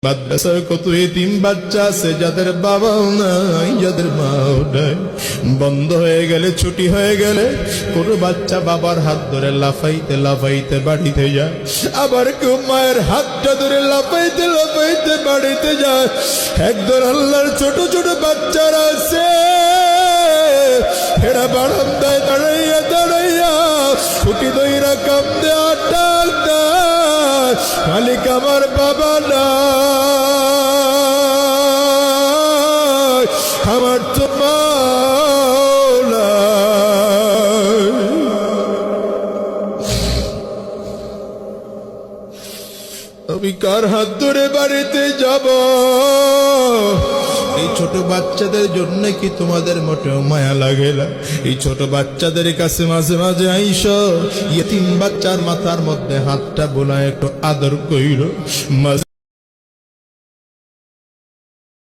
মাদ্রাসার কত এতিম বাচ্চা আছে যাদের বাবাও নাই, যাদের মাও নাই। বন্ধ হয়ে গেলে, ছুটি হয়ে গেলে কোনো বাচ্চা বাবার হাত ধরে লাফাইতে লাফাইতে বাড়িতে যায়, আবার কেউ মায়ের হাতটা ধরে লাফাইতে লাফাইতে বাড়িতে যায়। একদল আল্লাহর ছোট ছোট বাচ্চারা আছে, এরা বারান্দায় দাঁড়াইয়া দাঁড়াইয়া ছুটি দইরা কামদে আটাল দেয়, মালিক আমার বাবা না, আমার তো মাওলা। আমি কার হাত ধরে বাড়িতে যাব? এই ছোট বাচ্চাদের জন্য কি তোমাদের মোটেও মায়া লাগে না? এই ছোট বাচ্চাদের কাছে মাঝে মাঝে আইসো, ইয়েতিম বাচ্চার মাথার মধ্যে হাতটা বোলায় একটু আদর কইরো।